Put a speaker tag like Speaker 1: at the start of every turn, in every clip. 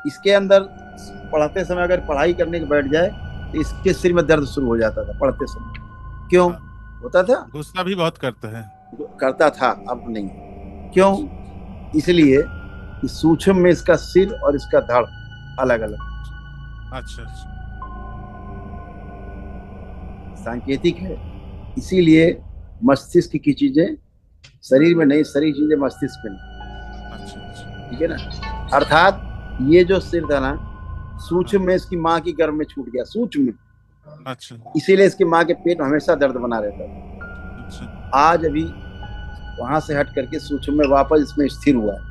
Speaker 1: इसके अंदर पढ़ते समय अगर पढ़ाई करने के बैठ जाए तो इसके सिर में दर्द शुरू हो जाता था पढ़ते समय। क्यों
Speaker 2: हाँ,
Speaker 1: होता था?
Speaker 2: गुस्सा भी बहुत करते हैं।
Speaker 1: करता था, अब नहीं। क्यों? इसलिए कि सूक्ष्म में इसका सिर और इसका धड़ अलग अलग,
Speaker 2: अच्छा अच्छा।
Speaker 1: सांकेतिक है। इसीलिए मस्तिष्क की चीजें शरीर में नहीं, शरीर की चीजें मस्तिष्क में नहीं।
Speaker 2: अच्छा अच्छा।
Speaker 1: ठीक है ना? अर्थात ये जो सिर था ना,
Speaker 2: हाँ।
Speaker 1: सूक्ष्म में इसकी माँ की गर्भ में छूट गया, सूक्ष्म में।
Speaker 2: अच्छा
Speaker 1: इसीलिए इसकी माँ के पेट में हमेशा दर्द बना रहता था।
Speaker 2: अच्छा
Speaker 1: आज अभी वहां से हट करके सूक्ष्म में वापस इसमें स्थिर हुआ है,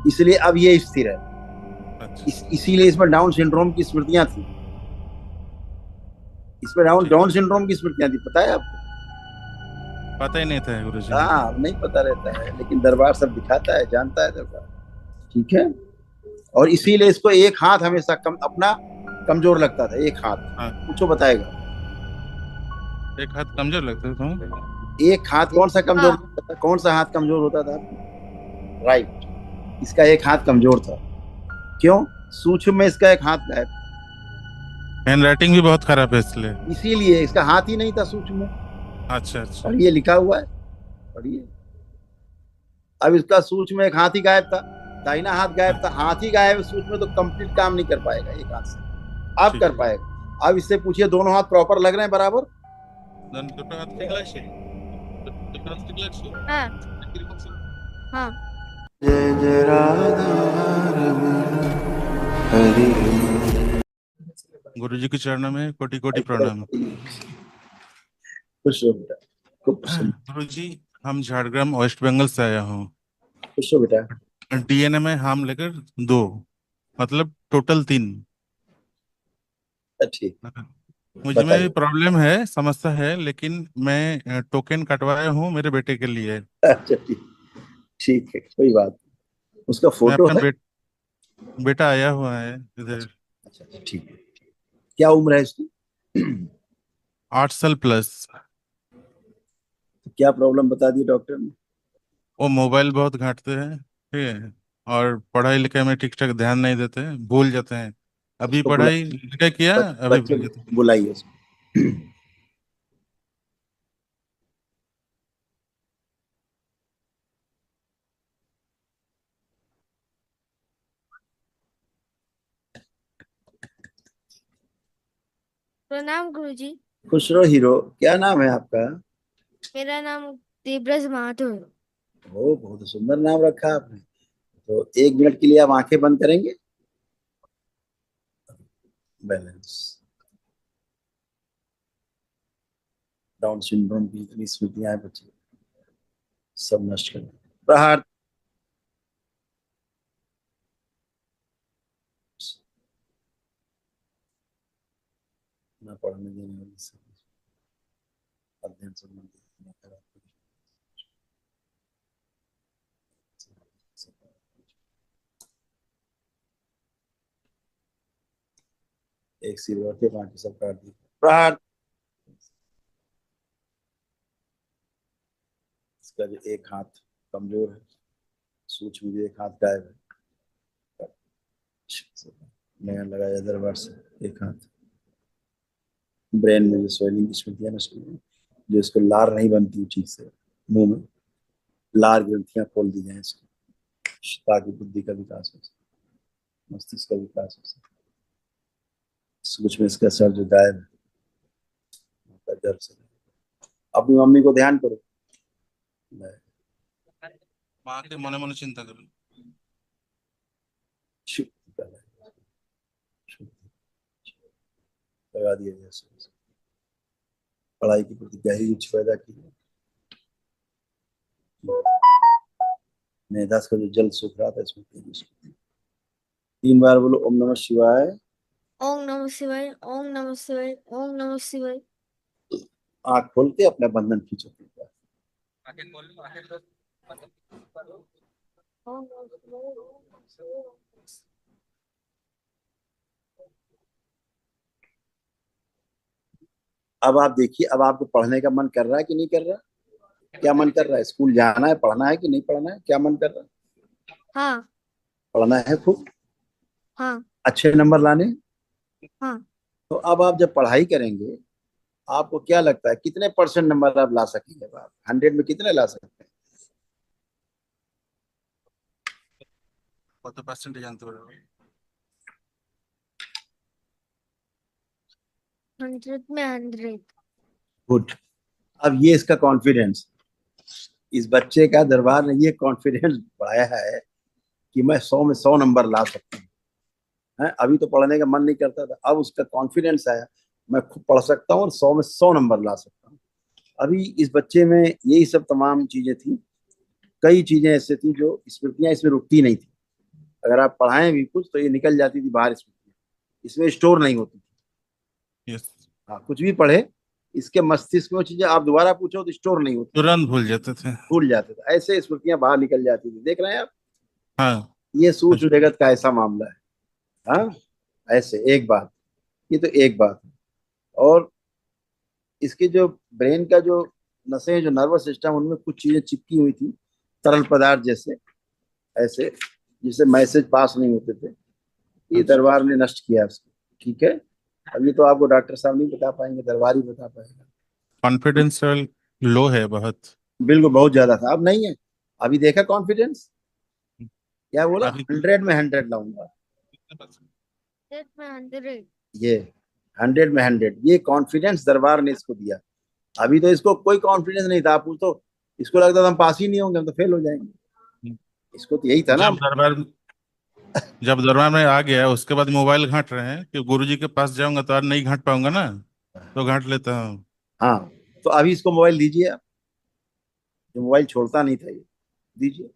Speaker 1: इसलिए अब ये स्थिर है।
Speaker 2: अच्छा।
Speaker 1: इसीलिए इसमें डाउन सिंड्रोम की स्मृतियां थी। इसमें डाउन
Speaker 2: ठीक
Speaker 1: डाउन
Speaker 2: है।
Speaker 1: सिंड्रोम की स्मृतियां थी, पता है आपको?
Speaker 2: पता ही नहीं था गुरुजी।
Speaker 1: हाँ, नहीं पता रहता है, लेकिन दरबार सब दिखाता है, जानता है दरबार। ठीक है। और इसीलिए इसको एक हाथ हमेशा अपना कमजोर लगता था, एक हाथ।
Speaker 2: हाँ।
Speaker 1: पूछो, बताएगा।
Speaker 2: एक हाथ कमजोर लगता था।
Speaker 1: एक हाथ कौन सा कमजोर
Speaker 3: हाँ।
Speaker 1: होता था? कौन सा हाथ कमजोर होता था आपको? राइट। इसका एक हाथ कमजोर था। क्यों? सूक्ष्म में इसका एक हाथ गायब।
Speaker 2: हैंड राइटिंग भी बहुत खराब है इसलिए।
Speaker 1: इसीलिए इसका हाथ ही नहीं था सूक्ष्म में।
Speaker 2: अच्छा अच्छा।
Speaker 1: पढ़िए, लिखा हुआ है, पढ़िए। अब इसका सूक्ष्म में एक हाथ ही गायब था, दाहिना हाथ गायब
Speaker 2: हाँ,
Speaker 1: था। हाथ ही गायब है सूक्ष्म में, तो कंप्लीट काम नहीं कर पाएगा एक हाथ से। आप
Speaker 2: ठीक
Speaker 1: कर
Speaker 2: है।
Speaker 1: पाएगा। अब इससे पूछिए, दोनों हाथ प्रॉपर लग रहे हैं बराबर?
Speaker 2: দুটো হাত ঠিক লাগছে? দুটো হাত ঠিক লাগছে?
Speaker 3: हाँ।
Speaker 2: কিরকম ছিল?
Speaker 3: हाँ।
Speaker 1: जय जय राधा रमण हरि।
Speaker 2: गुरुजी के चरणों में कोटि कोटि प्रणाम।
Speaker 1: खुश हो बेटा, खूब प्रसन्न।
Speaker 2: गुरुजी, हम झारग्राम वेस्ट बंगाल से आया हूँ।
Speaker 1: खुश हो बेटा।
Speaker 2: डीएनए में हम लेकर दो, मतलब टोटल तीन।
Speaker 1: ठीक।
Speaker 2: मुझ में
Speaker 1: बताइए।
Speaker 2: प्रॉब्लम है, समस्या है, लेकिन मैं टोकन कटवाया हूँ मेरे बेटे के लिए।
Speaker 1: अच्छा, ठीक। ठीक है, कोई बात नहीं। उसका
Speaker 2: मैं
Speaker 1: फोटो
Speaker 2: अपना
Speaker 1: है?
Speaker 2: बेटा आया हुआ है इधर।
Speaker 1: अच्छा। अच्छा अच्छा, ठीक है। क्या उम्र है इसकी?
Speaker 2: 8 साल प्लस।
Speaker 1: क्या प्रॉब्लम बता दी डॉक्टर ने?
Speaker 2: वो मोबाइल बहुत घांटते हैं, ठीक है, और पढ़ाई लिखाई में ठीक ठाक ध्यान नहीं देते हैं, भूल जाते हैं। अभी
Speaker 1: उसको बुला,
Speaker 2: पढ़ाई लिखाई किया, अभी
Speaker 1: बच्चे
Speaker 2: भूल जाते
Speaker 1: को बुलाइए उसको।
Speaker 3: प्रणाम गुरुजी।
Speaker 1: खुश रहो हीरो। क्या नाम है आपका?
Speaker 3: मेरा नाम देवराज महातो है।
Speaker 1: ओ, बहुत सुंदर नाम रखा आपने। तो 1 मिनट के लिए आप आंखें बंद करेंगे? बैलेंस। डाउन सिंड्रोम की इतनी स्मृतियां हैं बच्चे, सब नष्ट कर। प्रहार। न पढ़ने देने वाली सब अध्ययन संबंधी नकारात्मक। एक सिर और के बाकी सब काट दी। प्रहार। इसका जो एक हाथ कमजोर है, सूक्ष्म भी एक हाथ गायब है। नया लगाया दरबार से एक हाथ। ब्रेन में जो स्वेलिंग की स्मृतियां नष्ट हुई, जो इसको लार नहीं बनती ठीक से मुंह में, लार ग्रंथियां खोल दी जाए इसको, ताकि बुद्धि का विकास हो सके, मस्तिष्क का विकास हो सके। सूक्ष्म में इसका सर जो गायब है, डर से। अपनी मम्मी को ध्यान करो।
Speaker 2: हैं। माँ के मने मने चिंता करो।
Speaker 1: लगा दिया जैसे पढ़ाई के प्रति गहरी रुचि पैदा की है। मेधा का जो जल सूख रहा था, इसमें तेजी से 3 बार बोलो ओम नमः शिवाय।
Speaker 3: ओम नमः शिवाय, ओम नमः शिवाय, ओम नमः शिवाय।
Speaker 1: आंख खोल के अपना बंधन खींचो 3 बार।
Speaker 2: आगे बोल लो, आगे बोल।
Speaker 3: ओम नमः शिवाय, ओम नमः शिवाय।
Speaker 1: अब आप देखिए, अब आपको पढ़ने का मन कर रहा है कि नहीं कर रहा? क्या मन कर रहा है? स्कूल जाना है, पढ़ना है कि नहीं पढ़ना है? क्या मन कर रहा है?
Speaker 3: हाँ।
Speaker 1: पढ़ना है खूब।
Speaker 3: हाँ
Speaker 1: अच्छे नंबर लाने।
Speaker 3: हाँ
Speaker 1: तो अब आप जब पढ़ाई करेंगे, आपको क्या लगता है कितने परसेंट नंबर आप ला सकेंगे? आप 100 में कितने ला सकते हैं?
Speaker 2: कत परसेंट जानते हो?
Speaker 3: 100 में 100।
Speaker 1: गुड। अब ये इसका कॉन्फिडेंस, इस बच्चे का दरबार ने ये कॉन्फिडेंस बढ़ाया है कि मैं 100 में 100 नंबर ला सकता हूँ। अभी तो पढ़ने का मन नहीं करता था, अब उसका कॉन्फिडेंस आया, मैं खुद पढ़ सकता हूँ और 100 में 100 नंबर ला सकता हूँ। अभी इस बच्चे में यही सब तमाम चीजें थी। कई चीजें ऐसे थी जो स्मृतियां इसमें रुकती नहीं थी। अगर आप पढ़ाएं भी कुछ तो ये निकल जाती थी बाहर, स्मृतियां इसमें स्टोर नहीं होती थी।
Speaker 2: यस।
Speaker 1: हाँ, कुछ भी पढ़े इसके मस्तिष्क में वो चीजें आप दोबारा पूछो तो स्टोर नहीं होती,
Speaker 2: तुरंत भूल जाते थे।
Speaker 1: भूल जाते थे। ऐसे स्मृतियां बाहर निकल जाती थी। देख रहे हैं आप,
Speaker 2: हाँ।
Speaker 1: ये सूक्ष्म जगत का ऐसा मामला है। हाँ, ऐसे एक बात, ये तो एक बात है। और इसके जो ब्रेन का जो नसें, जो नर्वस सिस्टम, उनमें कुछ चीजें चिपकी हुई थी तरल पदार्थ जैसे, ऐसे जिससे मैसेज पास नहीं होते थे। ये
Speaker 2: अच्छा।
Speaker 1: दरबार ने नष्ट किया उसको। ठीक है, अब ये तो आपको डॉक्टर साहब नहीं बता पाएंगे, दरबार ही बता पाएगा।
Speaker 2: कॉन्फिडेंस लेवल लो है बहुत।
Speaker 1: बिल्कुल, बहुत ज्यादा था, अब नहीं है। अभी देखा कॉन्फिडेंस, क्या बोला,
Speaker 2: अभी
Speaker 1: 100 में 100 लाऊंगा।
Speaker 3: 100 में 100।
Speaker 1: ये 100 में 100, ये कॉन्फिडेंस दरबार ने इसको दिया। अभी तो इसको कोई कॉन्फिडेंस नहीं था। आप तो इसको लगता था हम पास ही नहीं होंगे, हम तो फेल हो जाएंगे। इसको तो यही था ना।
Speaker 2: जब दरबार जब दरबार में आ गया उसके बाद मोबाइल घांट रहे हैं कि गुरुजी के पास जाऊंगा तो आज नहीं घांट पाऊंगा ना, तो घांट लेता हूँ।
Speaker 1: हाँ, तो अभी इसको मोबाइल दीजिए आप, जो मोबाइल छोड़ता नहीं था, ये दीजिए।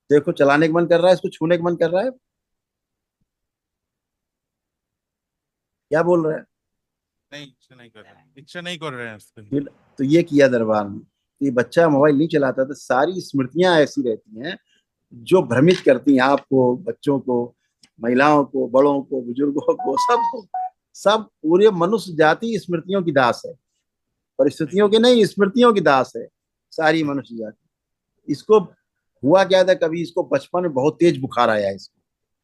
Speaker 1: देखो, चलाने का मन कर रहा है, इसको छूने का मन कर रहा है। क्या बोल रहा है?
Speaker 2: नहीं, इच्छा नहीं कर रहे हैं, इच्छा नहीं कर रहे हैं उसके।
Speaker 1: फिर तो ये किया दरबार में। ये बच्चा मोबाइल नहीं चलाता था, सारी स्मृतियां ऐसी रहती हैं जो भ्रमित करती हैं आपको, बच्चों को, महिलाओं को, बड़ों को, बुजुर्गों को, सबको। सब पूरे मनुष्य जाति स्मृतियों की दास है, परिस्थितियों की नहीं, स्मृतियों की दास है सारी मनुष्य जाति। इसको हुआ क्या था, कभी इसको बचपन में बहुत तेज बुखार आया, इसको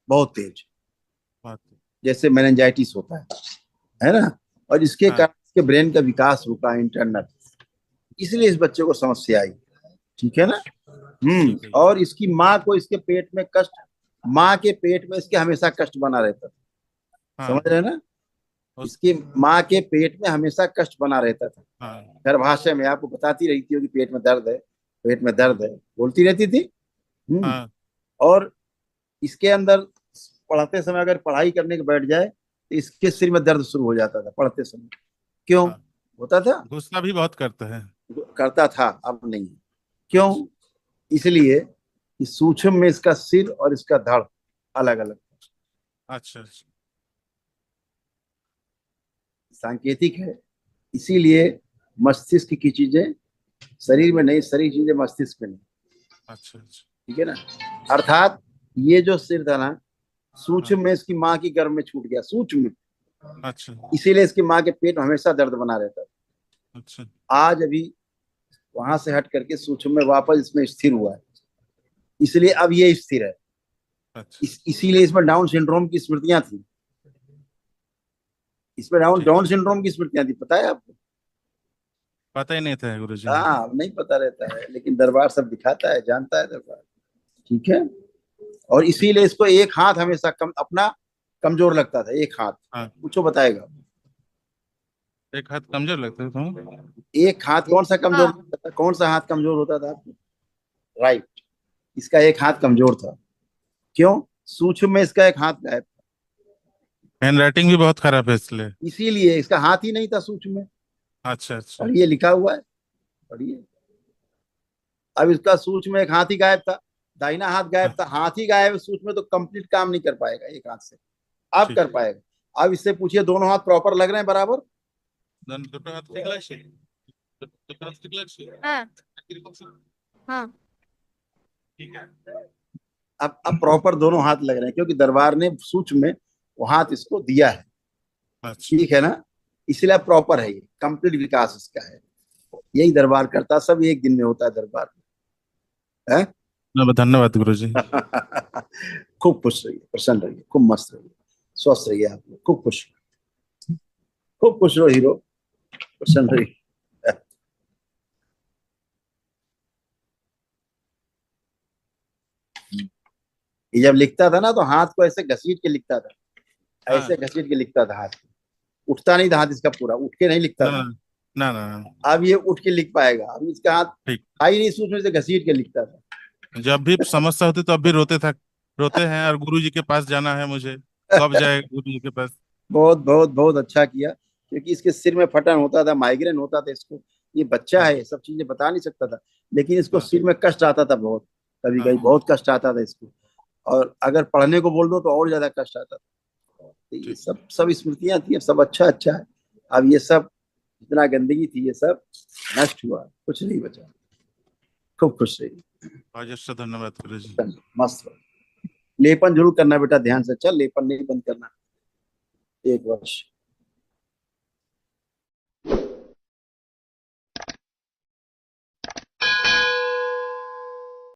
Speaker 1: बहुत तेज,
Speaker 2: बात।
Speaker 1: जैसे मेनिंजाइटिस होता है ना। और इसके
Speaker 2: हाँ।
Speaker 1: कारण इसके ब्रेन का विकास रुका इंटरनल, इसलिए इस बच्चे को समस्या आई। ठीक है ना।
Speaker 2: ठीक है।
Speaker 1: और इसकी माँ को इसके पेट में कष्ट, माँ के पेट में इसके हमेशा कष्ट बना रहता था। समझ
Speaker 2: हाँ।
Speaker 1: रहे हैं ना,
Speaker 2: उस।
Speaker 1: इसकी माँ के पेट में हमेशा कष्ट बना रहता था।
Speaker 2: हाँ।
Speaker 1: गर्भाशय में आपको बताती रहती हो कि पेट में दर्द है, पेट में दर्द है, बोलती रहती थी।
Speaker 2: हाँ।
Speaker 1: और इसके अंदर पढ़ते समय अगर पढ़ाई करने के बैठ जाए तो इसके सिर में दर्द शुरू हो जाता था पढ़ते समय। क्यों
Speaker 2: हाँ।
Speaker 1: होता था?
Speaker 2: गुस्सा भी बहुत करता है।
Speaker 1: करता था, अब नहीं। क्यों?
Speaker 2: अच्छा।
Speaker 1: इसलिए कि सूक्ष्म में इसका सिर और इसका धड़ अलग अलग,
Speaker 2: अच्छा। अच्छा।
Speaker 1: सांकेतिक है। इसीलिए मस्तिष्क की चीजें शरीर में नहीं, शरीर की चीजें मस्तिष्क में नहीं।
Speaker 2: अच्छा। अच्छा।
Speaker 1: ठीक है ना। अर्थात ये जो सिर था ना,
Speaker 2: हाँ।
Speaker 1: सूक्ष्म में इसकी माँ की गर्भ में छूट गया, सूक्ष्म में।
Speaker 2: अच्छा।
Speaker 1: इसीलिए इसकी माँ के पेट में हमेशा दर्द बना रहता था।
Speaker 2: अच्छा।
Speaker 1: आज अभी वहां से हट करके सूक्ष्म में वापस इसमें स्थिर हुआ है, इसलिए अब ये स्थिर है।
Speaker 2: अच्छा।
Speaker 1: इसीलिए इसमें डाउन सिंड्रोम की स्मृतियां थी। इसमें डाउन
Speaker 2: ठीक
Speaker 1: डाउन
Speaker 2: है।
Speaker 1: सिंड्रोम की स्मृतियां थी, पता है आपको?
Speaker 2: पता ही नहीं था गुरुजी।
Speaker 1: हाँ, नहीं पता रहता है, लेकिन दरबार सब दिखाता है, जानता है दरबार। ठीक है। और
Speaker 2: ठीक।
Speaker 1: इसीलिए इसको एक हाथ हमेशा अपना कमजोर लगता था, एक हाथ।
Speaker 2: हाँ।
Speaker 1: पूछो, बताएगा।
Speaker 2: एक हाथ कमजोर लगता है तुम।
Speaker 1: एक हाथ कौन सा कमजोर
Speaker 3: हाँ
Speaker 1: लगता था? कौन सा हाथ कमजोर होता था आपको? राइट, इसका एक हाथ कमजोर था। क्यों? सूक्ष्म में इसका एक हाथ गायब था।
Speaker 2: हैंड राइटिंग भी बहुत खराब है इसलिए।
Speaker 1: इसीलिए इसका हाथ ही नहीं था सूक्ष्म में।
Speaker 2: अच्छा। अच्छा।
Speaker 1: पढ़िए, लिखा हुआ है, पढ़िए। अब इसका सूक्ष्म में एक हाथ ही गायब था, दाहिना हाथ गायब
Speaker 2: हाँ।
Speaker 1: था, हाथ ही गायब है सूक्ष्म में, तो कंप्लीट काम नहीं कर पाएगा एक हाथ से। अब
Speaker 2: ठीक।
Speaker 1: कर पाएगा। अब इससे पूछिए, दोनों हाथ प्रॉपर लग रहे हैं बराबर?
Speaker 2: दुटो हाथ ठीक लगছে दुटो हाथ ठीक लगছে
Speaker 3: हाँ
Speaker 2: এরকম ছিল?
Speaker 3: हाँ
Speaker 2: ठीक है।
Speaker 1: अब प्रॉपर दोनों हाथ लग रहे हैं, क्योंकि दरबार ने सूक्ष्म में वो हाथ इसको दिया है।
Speaker 2: अच्छा।
Speaker 1: ठीक है ना। इसलिए अब प्रॉपर है, ये कंप्लीट विकास इसका है। यही दरबार करता, सब एक दिन में होता है दरबार में।
Speaker 2: धन्यवाद गुरुजी।
Speaker 1: खूब खुश रहिए, प्रसन्न रहिए, खूब मस्त रहिए, स्वस्थ रहिए, आप लोग खूब खुश रहो हीरो, प्रसन्न रहिए। ये जब लिखता था ना तो हाथ को ऐसे घसीट के लिखता था,
Speaker 2: हाँ
Speaker 1: ऐसे घसीट के लिखता था हाथ, उठता नहीं था हाथ इसका पूरा, उठ के नहीं लिखता
Speaker 2: ना
Speaker 1: था।
Speaker 2: ना ना ना,
Speaker 1: अब ये उठ के लिख पाएगा, अब इसका हाथ
Speaker 2: ठीक।
Speaker 1: था ही नहीं, सूक्ष्म से घसीट के लिखता था।
Speaker 2: जब भी समस्या होती तो अब भी रोते हैं, और गुरु जी के पास जाना है मुझे, कब जाएगा गुरु जी के पास।
Speaker 1: बहुत बहुत बहुत अच्छा किया, क्योंकि इसके सिर में फटन होता था, माइग्रेन होता था इसको, ये बच्चा
Speaker 2: हाँ
Speaker 1: है, सब चीजें बता नहीं सकता था, लेकिन इसको
Speaker 2: हाँ
Speaker 1: सिर में कष्ट आता था बहुत, कभी कभी
Speaker 2: हाँ
Speaker 1: बहुत कष्ट आता था इसको, और अगर पढ़ने को बोल दो तो और ज्यादा कष्ट आता था। तो ये
Speaker 2: ठीक।
Speaker 1: सब सब स्मृतियां थी, अब सब अच्छा अच्छा है। अब ये सब जितना गंदगी थी ये सब नष्ट हुआ, कुछ नहीं बचा, खूब खुश रही,
Speaker 2: बहुत धन्यवाद गुरु जी।
Speaker 1: मस्त रहो। लेपन जरूर करना बेटा, ध्यान से चल, लेपन नहीं बंद करना, 1 वर्ष।